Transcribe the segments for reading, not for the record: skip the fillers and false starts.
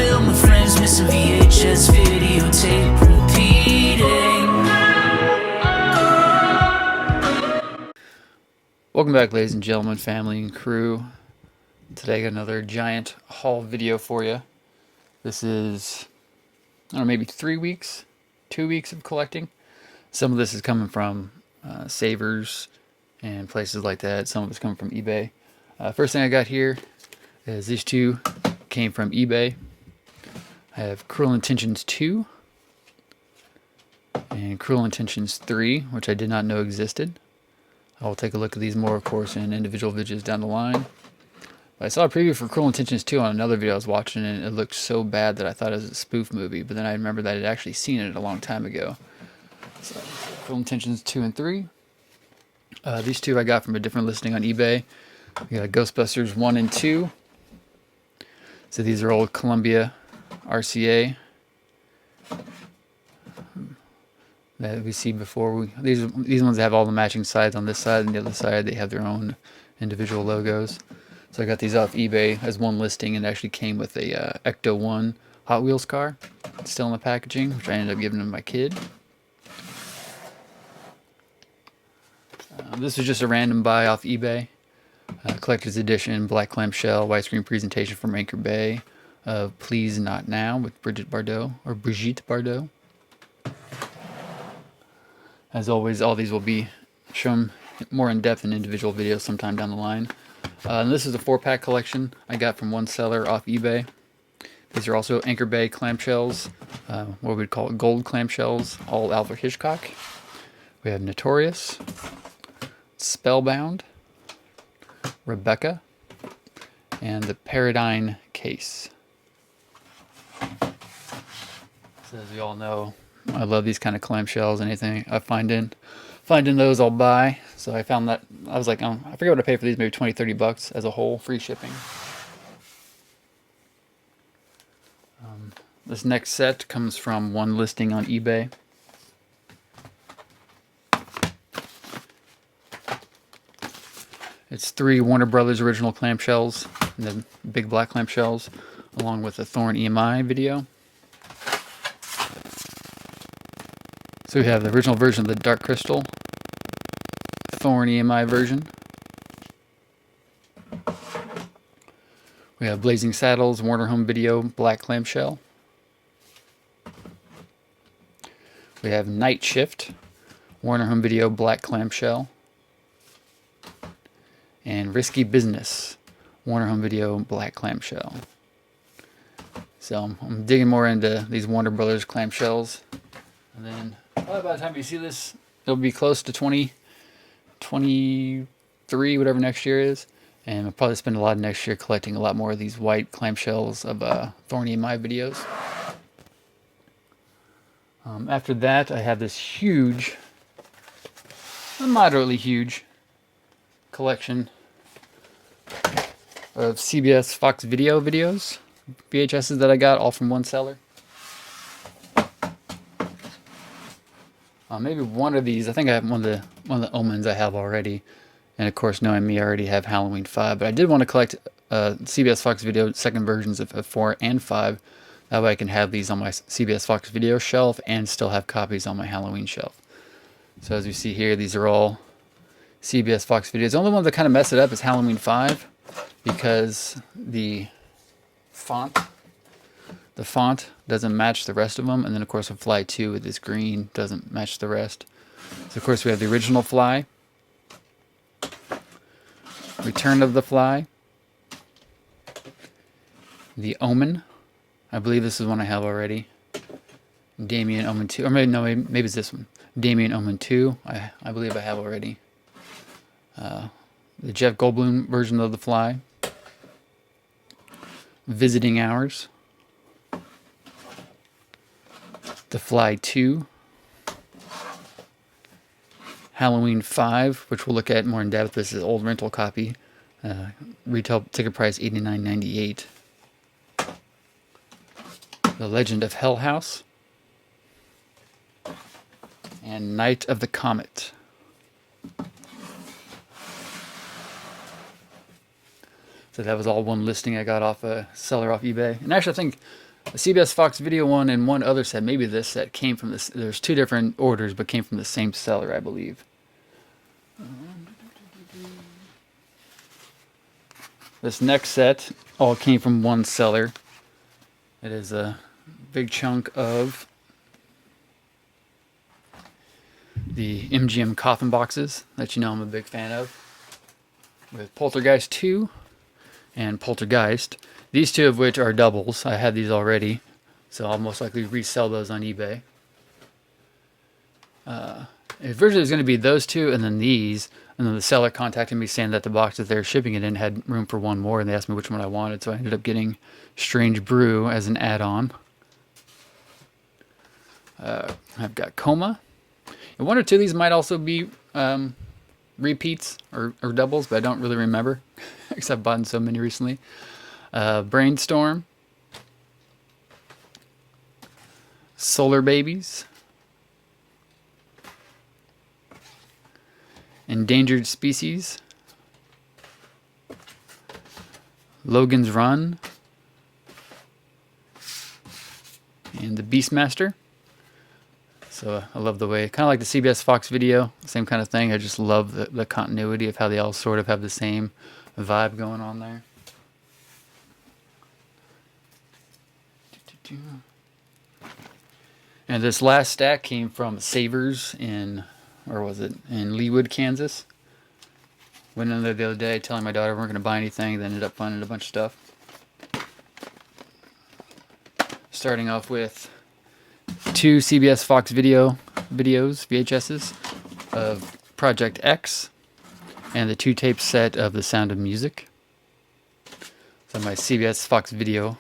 film with friends, missing VHS videotape repeating. Welcome back, ladies and gentlemen, family and crew. Today I got another giant haul video for you. This is, I don't know, maybe 3 weeks, 2 weeks of collecting. Some of this is coming from Savers and places like that. Some of it's coming from eBay. First thing I got here is these two came from eBay. I have Cruel Intentions 2 and Cruel Intentions 3, which I did not know existed. I'll take a look at these more, of course, in individual videos down the line. I saw a preview for Cruel Intentions 2 on another video I was watching, and it looked so bad that I thought it was a spoof movie, but then I remembered that I'd actually seen it a long time ago. So, Cruel Intentions 2 and 3. These two I got from a different listing on eBay. We got Ghostbusters 1 and 2. So these are old Columbia RCA that we see before. These ones have all the matching sides on this side, and the other side they have their own individual logos. So I got these off eBay as one listing, and it actually came with a Ecto 1 Hot Wheels car. It's still in the packaging, which I ended up giving to my kid. This was just a random buy off eBay. Collector's edition, black clamshell, widescreen presentation from Anchor Bay of Please Not Now with Brigitte Bardot. As always, all these will be shown more in depth in individual videos sometime down the line. And this is a 4-pack collection I got from one seller off eBay. These are also Anchor Bay clamshells, what we'd call gold clamshells, all Alfred Hitchcock. We have Notorious, Spellbound, Rebecca, and the Paradigm Case. So as you all know, I love these kind of clamshells. Anything I find in those, I'll buy. So I found that, I was like, I forget what I paid for these, maybe 20, 30 bucks as a whole, free shipping. This next set comes from one listing on eBay. It's 3 Warner Brothers original clamshells, and the big black clamshells, along with a Thorn EMI video. So we have the original version of the Dark Crystal, Thorn EMI version. We have Blazing Saddles, Warner Home Video, black clamshell. We have Night Shift, Warner Home Video, black clamshell. And Risky Business, Warner Home Video, black clamshell. So I'm digging more into these Warner Brothers clamshells. And then by the time you see this, it'll be close to 23, whatever next year is. And I'll probably spend a lot of next year collecting a lot more of these white clamshells of Thorn EMI videos. After that, I have this huge, moderately huge collection of CBS Fox Video videos, VHSs that I got all from one seller. Maybe one of these, I think I have one of the Omens I have already, and of course, knowing me, I already have Halloween 5. But I did want to collect CBS Fox Video second versions of 4 and 5. That way, I can have these on my CBS Fox Video shelf and still have copies on my Halloween shelf. So as you see here, these are all CBS Fox videos. The only one that kind of messed it up is Halloween 5, because the font doesn't match the rest of them, and then of course a Fly 2 with this green doesn't match the rest. So of course we have the original Fly, Return of the Fly, the Omen. I believe this is one I have already. Damien Omen 2, or maybe it's this one. Damien Omen 2. I believe I have already. The Jeff Goldblum version of The Fly. Visiting Hours. The Fly 2. Halloween 5, which we'll look at more in depth. This is an old rental copy. Retail ticket price $89.98. The Legend of Hell House. And Night of the Comet. So that was all one listing I got off a seller off eBay. And actually, I think The CBS Fox video one and one other set, maybe this set, came from this. There's two different orders, but came from the same seller, I believe. This next set all came from one seller. It is a big chunk of the MGM coffin boxes that you know I'm a big fan of, with Poltergeist 2 and Poltergeist. These two of which are doubles. I had these already, so I'll most likely resell those on eBay. Originally it was going to be those two and then these, and then the seller contacted me saying that the box that they're shipping it in had room for one more, and they asked me which one I wanted, so I ended up getting Strange Brew as an add-on. I've got Coma. And one or two of these might also be repeats or doubles, but I don't really remember, because I've bought so many recently. Brainstorm. Solar Babies. Endangered Species. Logan's Run. And the Beastmaster. So I love the way, kind of like the CBS Fox video, same kind of thing. I just love the continuity of how they all sort of have the same vibe going on there. And this last stack came from SAVERS in, or was it in Leawood, Kansas. Went in there the other day telling my daughter we weren't going to buy anything, then ended up finding a bunch of stuff. Starting off with two CBS Fox videos, VHSs, of Project X, and the 2-tape set of The Sound of Music. So my CBS Fox video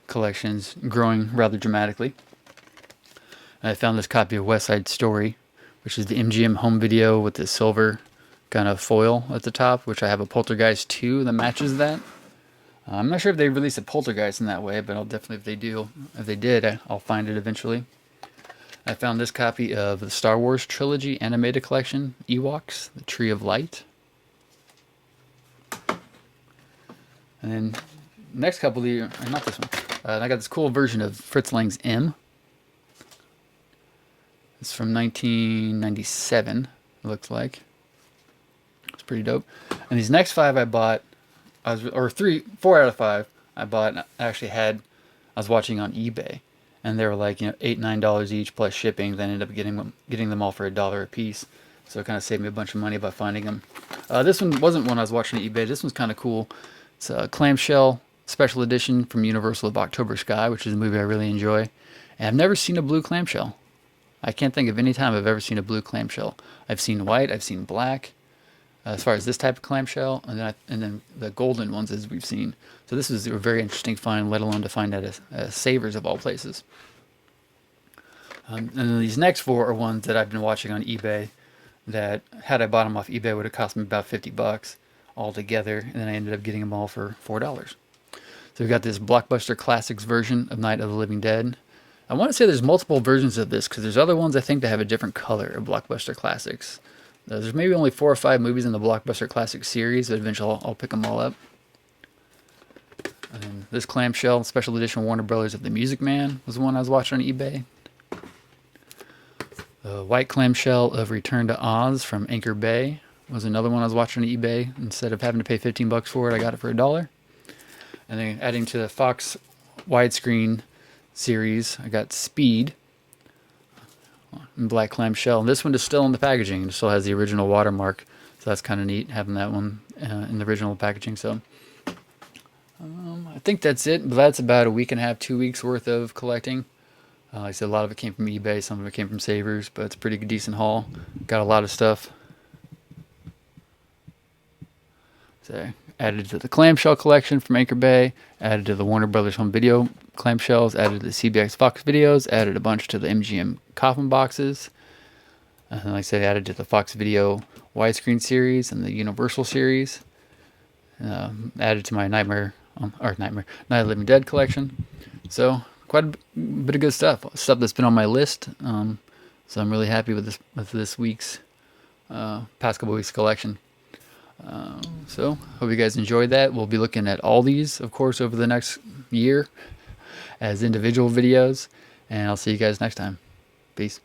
collection's growing rather dramatically. And I found this copy of West Side Story, which is the MGM home video with the silver kind of foil at the top, which I have a Poltergeist 2 that matches that. I'm not sure if they released a Poltergeist in that way, but I'll definitely, if they did, I'll find it eventually. I found this copy of the Star Wars Trilogy Animated Collection, Ewoks, The Tree of Light. And then next couple of these, not this one, I got this cool version of Fritz Lang's M. It's from 1997, it looks like. It's pretty dope. And these next 5 I bought, or 4 out of 5 I bought, I was watching on eBay, and they were like, $8, $9 each plus shipping. Then ended up getting them all for $1 a piece, so it kind of saved me a bunch of money by finding them. This one wasn't one I was watching on eBay. This one's kind of cool. It's a clamshell special edition from Universal of October Sky, which is a movie I really enjoy, and I've never seen a blue clamshell. I can't think of any time I've ever seen a blue clamshell. I've seen white, I've seen black, as far as this type of clamshell, and then the golden ones as we've seen. So this is a very interesting find, let alone to find at a SAVERS of all places. And then these next 4 are ones that I've been watching on eBay that, had I bought them off eBay, would have cost me about $50 all together, and then I ended up getting them all for $4. So we've got this Blockbuster Classics version of Night of the Living Dead. I want to say there's multiple versions of this, because there's other ones I think that have a different color of Blockbuster Classics. There's maybe only 4 or 5 movies in the Blockbuster Classic series, but eventually I'll pick them all up. And this clamshell, special edition Warner Brothers of The Music Man, was the one I was watching on eBay. The white clamshell of Return to Oz from Anchor Bay was another one I was watching on eBay. Instead of having to pay $15 for it, I got it for $1. And then adding to the Fox widescreen series, I got Speed in black clamshell. And this one is still in the packaging. It still has the original watermark, so that's kind of neat having that one in the original packaging. So I think that's it. But that's about a week and a half, 2 weeks worth of collecting. Like I said, a lot of it came from eBay, some of it came from SAVERS, but it's a pretty decent haul. Got a lot of stuff. So added to the clamshell collection from Anchor Bay, added to the Warner Brothers home video clamshells, added to the CBS Fox videos, added a bunch to the MGM coffin boxes. And like I said, added to the Fox video widescreen series and the Universal series. Added to my Night of the Living Dead collection. So quite a bit of good stuff that's been on my list. So I'm really happy with this week's past couple weeks collection. So hope you guys enjoyed that. We'll be looking at all these, of course, over the next year. as individual videos. And I'll see you guys next time. Peace.